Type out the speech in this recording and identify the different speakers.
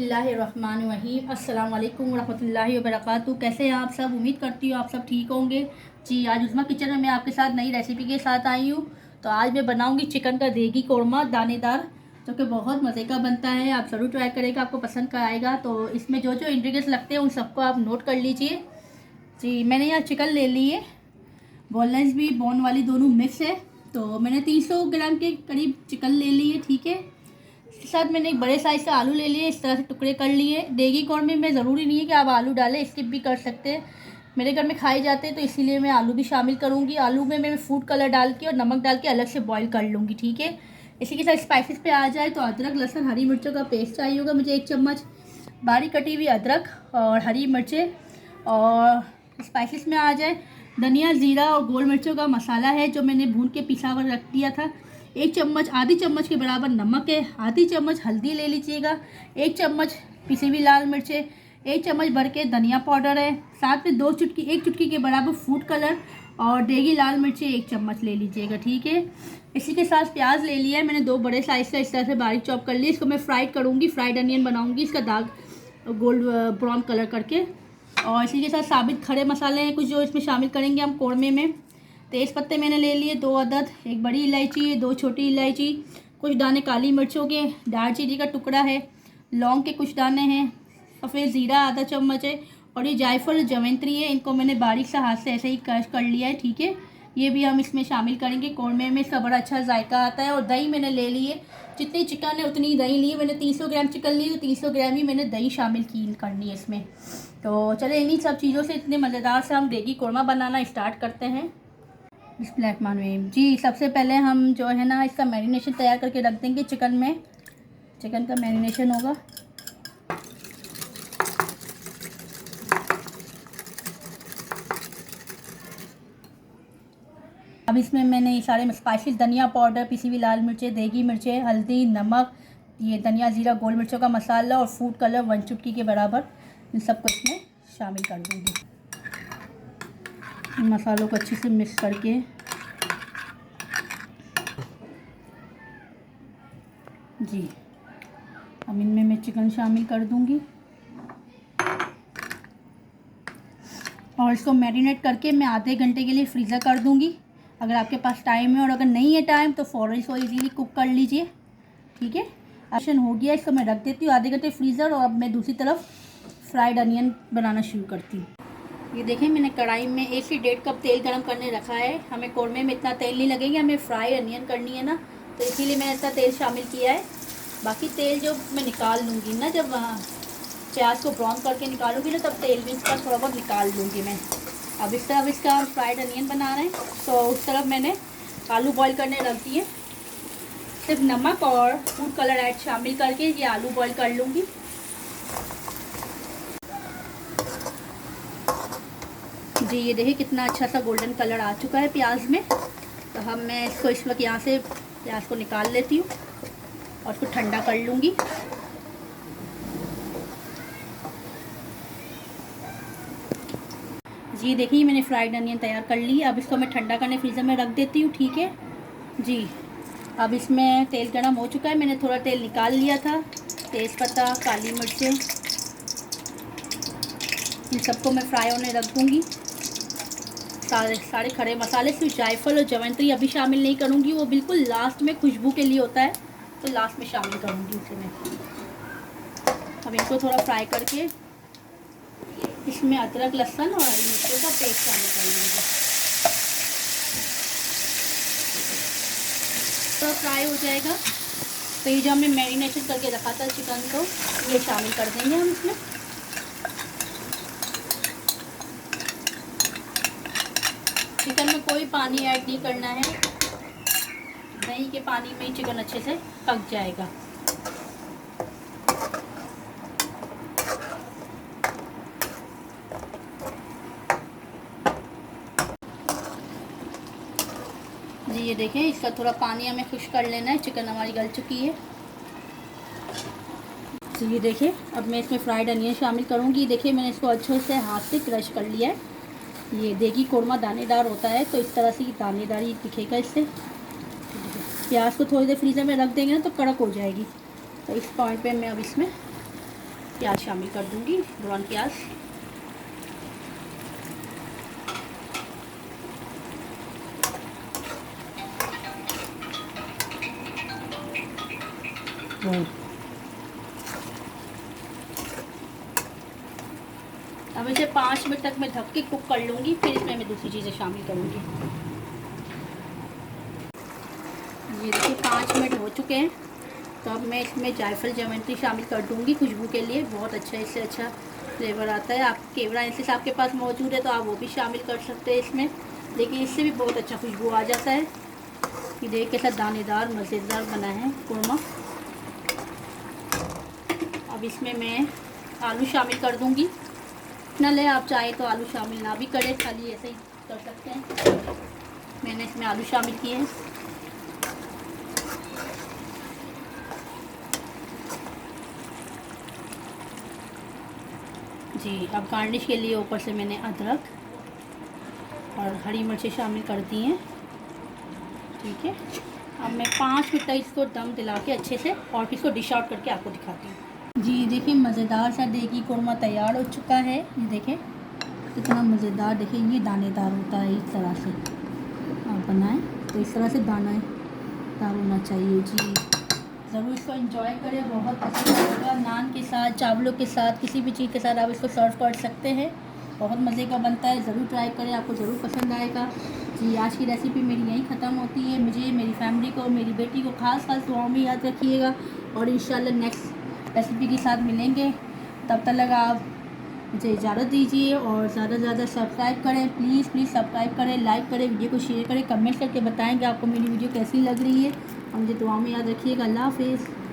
Speaker 1: बिस्मिल्लाहिर्रहमानिर्रहीम। अस्सलाम वालेकुम रहमतुल्लाहि व बरकातुहू। कैसे हैं आप सब? उम्मीद करती हूँ आप सब ठीक होंगे। जी, आज उस्मा किचन में मैं आपके साथ नई रेसिपी के साथ आई हूँ। तो आज मैं बनाऊँगी चिकन का देगी कौरमा दानेदार, जो कि बहुत मज़े का बनता है। आप ज़रूर ट्राई करेगा, आपको पसंद का आएगा। तो इसमें जो जो इंग्रेडिएंट्स लगते हैं उन सबको आप नोट कर लीजिए। जी, मैंने यहाँ चिकन ले ली है, बोनलेस भी बोन वाली दोनों मिक्स है। तो मैंने 300 ग्राम के करीब चिकन ले ली है, ठीक है। इसके साथ मैंने एक बड़े साइज़ का आलू ले लिए, इस तरह से टुकड़े कर लिए। देगी कौरमे में ज़रूरी नहीं है कि आप आलू डालें, स्किप भी कर सकते हैं। मेरे घर में खाए जाते हैं तो इसीलिए मैं आलू भी शामिल करूँगी। आलू में मैं फूड कलर डाल के और नमक डाल के अलग से बॉईल कर लूँगी, ठीक है। इसी के साथ स्पाइसेस पे आ जाए तो अदरक लहसुन हरी मिर्चों का पेस्ट चाहिए होगा मुझे 1 चम्मच, बारीक कटी हुई अदरक और हरी मिर्चें। और स्पाइसेस में आ जाए धनिया ज़ीरा और गोल मिर्चों का मसाला है जो मैंने भून के पिसा हुआ रख दिया था। 1 चम्मच, आधी चम्मच के बराबर नमक है, आधी चम्मच हल्दी ले लीजिएगा, 1 चम्मच पिसी हुई लाल मिर्चें, 1 चम्मच भर के धनिया पाउडर है, साथ में 1 चुटकी के बराबर फूड कलर और देगी लाल मिर्चें 1 चम्मच ले लीजिएगा, ठीक है। इसी के साथ प्याज ले लिया है मैंने 2 बड़े साइज़ का, इस तरह से बारीक चॉप कर लिया। इसको मैं फ्राइड करूँगी, फ्राइड अनियन बनाऊँगी, इसका दाग गोल्ड ब्राउन कलर करके। और इसी के साथ साबित खड़े मसाले हैं कुछ जो इसमें शामिल करेंगे हम कौरमे में। तेज़ पत्ते मैंने ले लिए 2 अदद, 1 बड़ी इलायची, 2 छोटी इलायची, कुछ दाने काली मिर्चों के, दालचीनी का टुकड़ा है, लौंग के कुछ दाने हैं, सफ़ेद ज़ीरा आधा चम्मच है, और ये जायफल जवैंत्री है। इनको मैंने बारीक सा हाथ से ऐसे ही क्रश कर लिया है, ठीक है। ये भी हम इसमें शामिल करेंगे कौरमे में, इसका बड़ा अच्छा जायका आता है। और दही मैंने ले ली है, जितनी चिकन है उतनी दही ली है मैंने। 300 ग्राम चिकन ली तो 300 ग्राम ही मैंने दही शामिल करनी है इसमें। तो चले इन्हीं सब चीज़ों से इतने मज़ेदार से हम देगी कौरमा बनाना स्टार्ट करते हैं। बिस्मिल्लाहिर्रहमानिर्रहीम। जी, सबसे पहले हम जो है ना इसका मैरिनेशन तैयार करके रख देंगे। चिकन में चिकन का मैरिनेशन होगा। अब इसमें मैंने ये सारे स्पाइसेस, धनिया पाउडर, पिसी हुई लाल मिर्चें, देगी मिर्चें, हल्दी, नमक, ये धनिया ज़ीरा गोल मिर्चों का मसाला और फूड कलर 1 चुटकी के बराबर, इन सबको इसमें शामिल कर दूँगी। इन मसालों को अच्छे से मिक्स करके जी, अब इनमें मैं चिकन शामिल कर दूँगी और इसको मैरिनेट करके मैं आधे घंटे के लिए फ्रीज़र कर दूँगी। अगर आपके पास टाइम है, और अगर नहीं है टाइम तो फ़ौरन इसको इजीली कुक कर लीजिए, ठीक है। एक्शन हो गया, इसको मैं रख देती हूँ आधे घंटे फ्रीज़र। और अब मैं दूसरी तरफ फ्राइड अनियन बनाना शुरू करती हूँ। ये देखें, मैंने कढ़ाई में 1 से 1.5 कप तेल गरम करने रखा है। हमें कौरमे में इतना तेल नहीं लगेगा, हमें फ्राई अनियन करनी है ना, तो इसीलिए मैंने इतना तेल शामिल किया है। बाकी तेल जो मैं निकाल लूँगी ना, जब प्याज को ब्राउन करके निकालूंगी ना, तब तेल भी इसका थोड़ा बहुत निकाल लूँगी मैं। अब इस तरफ इसका फ्राइड अनियन बना रहे हैं, तो उस तरफ मैंने आलू बॉईल करने रख दिए। सिर्फ नमक और फूड कलर ऐड शामिल करके ये आलू बॉईल कर लूँगी। जी, ये देखिए कितना अच्छा सा गोल्डन कलर आ चुका है प्याज में। तो हम मैं इसको इस वक्त यहाँ से प्याज को निकाल लेती हूँ और इसको ठंडा कर लूँगी। जी देखिए, मैंने फ्राइड अनियन तैयार कर ली। अब इसको मैं ठंडा करने फ्रीज़र में रख देती हूँ, ठीक है जी। अब इसमें तेल गर्म हो चुका है, मैंने थोड़ा तेल निकाल लिया था। तेज़पत्ता, काली मिर्चें, इन सबको मैं फ्राई होने रख दूँगी। सारे खड़े मसाले, सिर्फ जायफल और जवैंत्री अभी शामिल नहीं करूँगी, वो बिल्कुल लास्ट में खुशबू के लिए होता है, तो लास्ट में शामिल करूँगी उसे मैं। अब इनको थोड़ा फ्राई करके इसमें अदरक लहसुन और हरी मिर्चों का पेस्ट शामिल कर लूँगी। तो फ्राई हो जाएगा तो ये जो हमने मैरिनेशन करके रखा था चिकन को, ये शामिल कर देंगे हम इसमें। चिकन में कोई पानी ऐड नहीं करना है, दही के पानी में ही चिकन अच्छे से पक जाएगा। जी, ये देखें, इसका थोड़ा पानी हमें खुश कर लेना है, चिकन हमारी गल चुकी है। तो ये देखिए, अब मैं इसमें फ्राइड अनियन शामिल करूँगी। देखिए, मैंने इसको अच्छे से हाथ से क्रश कर लिया है। ये देगी कौरमा दानेदार होता है, तो इस तरह से दानेदारी दिखेगा इससे। प्याज को थोड़ी देर फ्रीज़र में रख देंगे ना तो कड़क हो जाएगी। तो इस पॉइंट पे मैं अब इसमें प्याज शामिल कर दूंगी, ब्राउन प्याज। अब इसे 5 मिनट तक मैं ढक के कुक कर लूँगी, फिर इसमें मैं दूसरी चीज़ें शामिल करूँगी। ये देखिए 5 मिनट हो चुके हैं, तो अब मैं इसमें जायफल जवंत्री शामिल कर दूँगी खुशबू के लिए। बहुत अच्छा, इससे अच्छा फ्लेवर आता है। आप केवड़ा एसेंस आपके पास मौजूद है तो आप वो भी शामिल कर सकते हैं इसमें, लेकिन इससे भी बहुत अच्छा खुशबू आ जाता है। ये देखिए कैसा दानेदार मज़ेदार बना है कोरमा। अब इसमें मैं आलू शामिल कर दूँगी। इतना ले, आप चाहे तो आलू शामिल ना भी करें, खाली ऐसे ही कर सकते हैं। मैंने इसमें आलू शामिल किए हैं। जी, अब गार्निश के लिए ऊपर से मैंने अदरक और हरी मिर्चें शामिल कर दी हैं। ठीक है, अब मैं 5 मिनट तक इसको दम दिला के अच्छे से और फिर इसको डिश आउट करके आपको दिखाती हूँ। जी देखिए, मज़ेदार सा देगी कोरमा तैयार हो चुका है। ये देखें कितना मज़ेदार, देखिए ये दानेदार होता है। इस तरह से आप बनाएं तो इस तरह से दानेदार होना चाहिए। जी ज़रूर इसको एंजॉय करें, बहुत अच्छा लगेगा। नान के साथ, चावलों के साथ, किसी भी चीज़ के साथ आप इसको सर्व कर सकते हैं। बहुत मज़े का बनता है, ज़रूर ट्राई करें, आपको ज़रूर पसंद आएगा। जी आज की रेसिपी मेरी यहीं ख़त्म होती है। मुझे, मेरी फैमिली को, मेरी बेटी को खास दुआओं में याद रखिएगा और इंशाल्लाह नेक्स्ट रेसिपी के साथ मिलेंगे। तब तक लगा आप मुझे इजाज़त दीजिए और ज़्यादा से ज़्यादा सब्सक्राइब करें, प्लीज़ सब्सक्राइब करें, लाइक करें, वीडियो को शेयर करें, कमेंट करके बताएं कि आपको मेरी वीडियो कैसी लग रही है और मुझे दुआ में याद रखिएगा। अल्लाह हाफ़िज़।